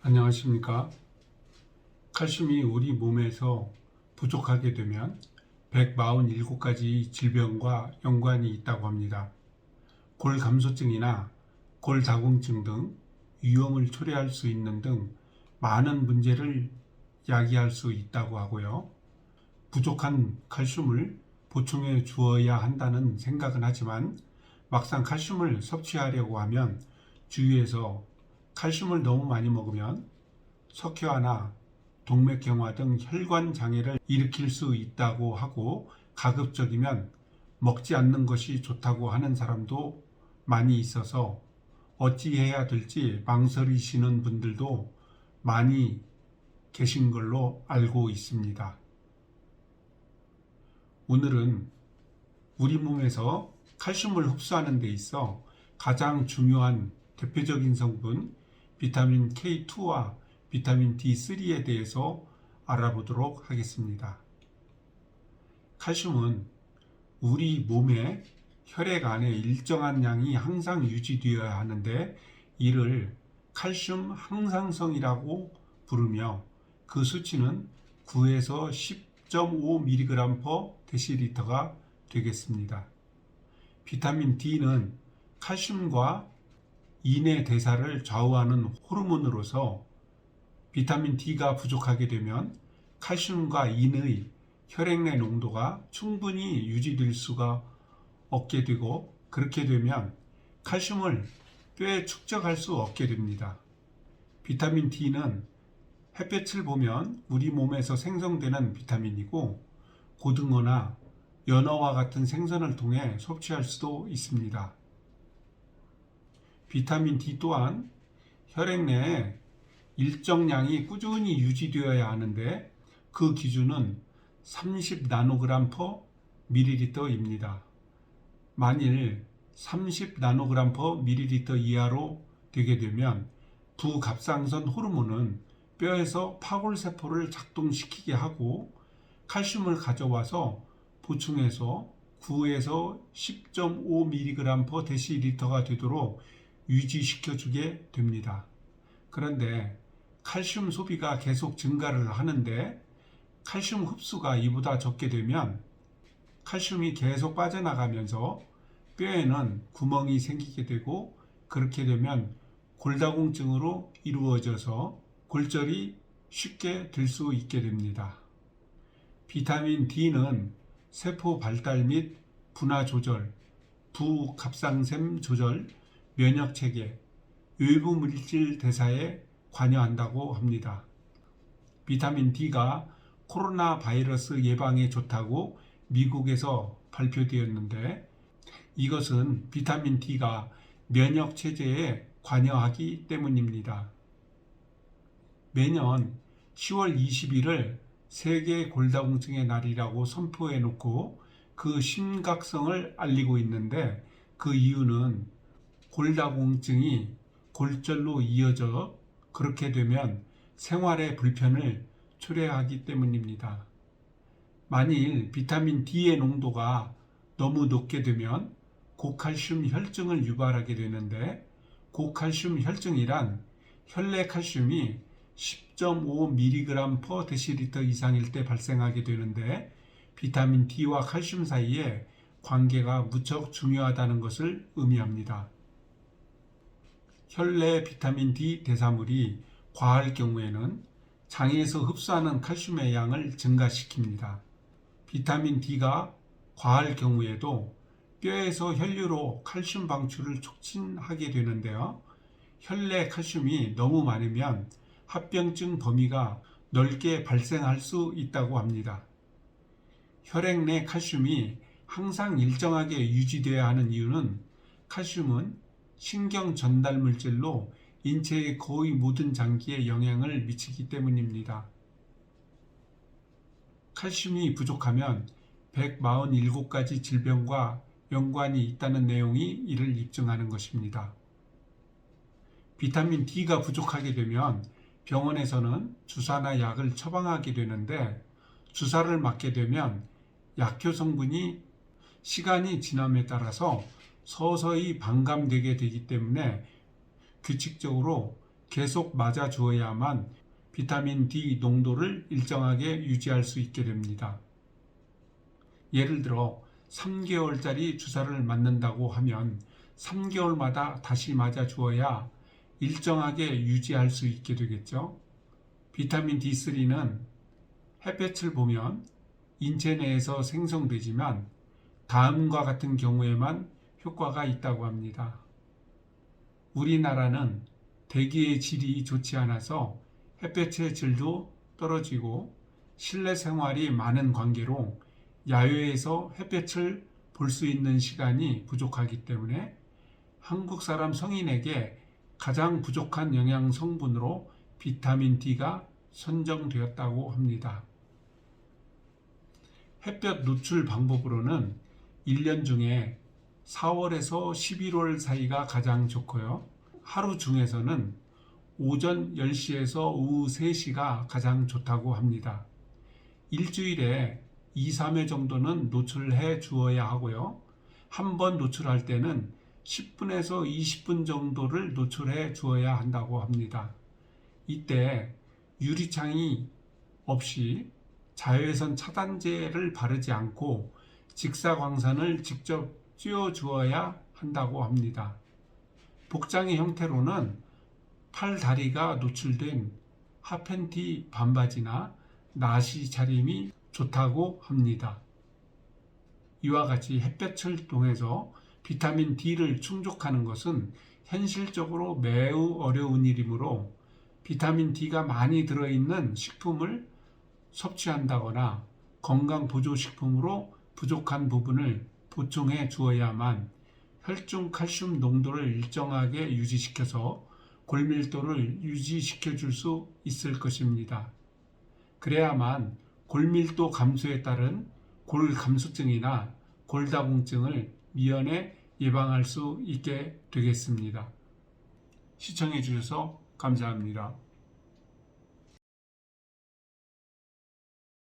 안녕하십니까. 칼슘이 우리 몸에서 부족하게 되면 147가지 질병과 연관이 있다고 합니다. 골감소증이나 골다공증 등 위험을 초래할 수 있는 등 많은 문제를 야기할 수 있다고 하고요. 부족한 칼슘을 보충해 주어야 한다는 생각은 하지만 막상 칼슘을 섭취하려고 하면 주위에서 칼슘을 너무 많이 먹으면 석회화나 동맥경화 등 혈관 장애를 일으킬 수 있다고 하고, 가급적이면 먹지 않는 것이 좋다고 하는 사람도 많이 있어서 어찌해야 될지 망설이시는 분들도 많이 계신 걸로 알고 있습니다. 오늘은 우리 몸에서 칼슘을 흡수하는 데 있어 가장 중요한 대표적인 성분 비타민 K2와 비타민 D3에 대해서 알아보도록 하겠습니다. 칼슘은 우리 몸의 혈액 안에 일정한 양이 항상 유지되어야 하는데, 이를 칼슘 항상성이라고 부르며 그 수치는 9에서 10.5mg/dl가 되겠습니다. 비타민 D는 칼슘과 인의 대사를 좌우하는 호르몬으로서 비타민 D가 부족하게 되면 칼슘과 인의 혈액 내 농도가 충분히 유지될 수가 없게 되고, 그렇게 되면 칼슘을 뼈에 축적할 수 없게 됩니다. 비타민 D는 햇볕을 보면 우리 몸에서 생성되는 비타민이고, 고등어나 연어와 같은 생선을 통해 섭취할 수도 있습니다. 비타민 D 또한 혈액 내에 일정량이 꾸준히 유지되어야 하는데, 그 기준은 30나노그램/ml입니다. 만일 30나노그램/ml 이하로 되게 되면 부갑상선 호르몬은 뼈에서 파골세포를 작동시키게 하고 칼슘을 가져와서 보충해서 9에서 10.5mg/dl가 되도록 유지시켜주게 됩니다. 그런데 칼슘 소비가 계속 증가를 하는데, 칼슘 흡수가 이보다 적게 되면 칼슘이 계속 빠져나가면서 뼈에는 구멍이 생기게 되고, 그렇게 되면 골다공증으로 이루어져서 골절이 쉽게 될 수 있게 됩니다. 비타민 D는 세포 발달 및 분화 조절, 부갑상샘 조절, 면역 체계, 외부 물질 대사에 관여한다고 합니다. 비타민 D가 코로나 바이러스 예방에 좋다고 미국에서 발표되었는데, 이것은 비타민 D가 면역 체제에 관여하기 때문입니다. 매년 10월 20일을 세계 골다공증의 날이라고 선포해 놓고 그 심각성을 알리고 있는데, 그 이유는 골다공증이 골절로 이어져 그렇게 되면 생활에 불편을 초래하기 때문입니다. 만일 비타민 D의 농도가 너무 높게 되면 고칼슘 혈증을 유발하게 되는데, 고칼슘 혈증이란 혈내 칼슘이 10.5mg/dl 이상일 때 발생하게 되는데, 비타민 D와 칼슘 사이에 관계가 무척 중요하다는 것을 의미합니다. 혈내 비타민 D 대사물이 과할 경우에는 장에서 흡수하는 칼슘의 양을 증가시킵니다. 비타민 D가 과할 경우에도 뼈에서 혈류로 칼슘 방출을 촉진하게 되는데요. 혈내 칼슘이 너무 많으면 합병증 범위가 넓게 발생할 수 있다고 합니다. 혈액 내 칼슘이 항상 일정하게 유지되어야 하는 이유는, 칼슘은 신경 전달 물질로 인체의 거의 모든 장기에 영향을 미치기 때문입니다. 칼슘이 부족하면 147가지 질병과 연관이 있다는 내용이 이를 입증하는 것입니다. 비타민 D가 부족하게 되면 병원에서는 주사나 약을 처방하게 되는데, 주사를 맞게 되면 약효 성분이 시간이 지남에 따라서 서서히 반감되게 되기 때문에 규칙적으로 계속 맞아 주어야만 비타민 D 농도를 일정하게 유지할 수 있게 됩니다. 예를 들어 3개월짜리 주사를 맞는다고 하면 3개월마다 다시 맞아 주어야 일정하게 유지할 수 있게 되겠죠. 비타민 D3는 햇볕을 보면 인체 내에서 생성되지만 다음과 같은 경우에만 효과가 있다고 합니다. 우리나라는 대기의 질이 좋지 않아서 햇볕의 질도 떨어지고 실내 생활이 많은 관계로 야외에서 햇볕을 볼 수 있는 시간이 부족하기 때문에 한국 사람 성인에게 가장 부족한 영양 성분으로 비타민 D가 선정되었다고 합니다. 햇볕 노출 방법으로는 1년 중에 4월에서 11월 사이가 가장 좋고요. 하루 중에서는 오전 10시에서 오후 3시가 가장 좋다고 합니다. 일주일에 2, 3회 정도는 노출해 주어야 하고요. 한 번 노출할 때는 10분에서 20분 정도를 노출해 주어야 한다고 합니다. 이때 유리창이 없이 자외선 차단제를 바르지 않고 직사광선을 직접 쬐어 주어야 한다고 합니다. 복장의 형태로는 팔, 다리가 노출된 하팬티 반바지나 나시 차림이 좋다고 합니다. 이와 같이 햇볕을 통해서 비타민 D를 충족하는 것은 현실적으로 매우 어려운 일이므로 비타민 D가 많이 들어있는 식품을 섭취한다거나 건강보조식품으로 부족한 부분을 보충해 주어야만 혈중 칼슘 농도를 일정하게 유지시켜서 골밀도를 유지시켜 줄 수 있을 것입니다. 그래야만 골밀도 감소에 따른 골감소증이나 골다공증을 미연에 예방할 수 있게 되겠습니다. 시청해 주셔서 감사합니다.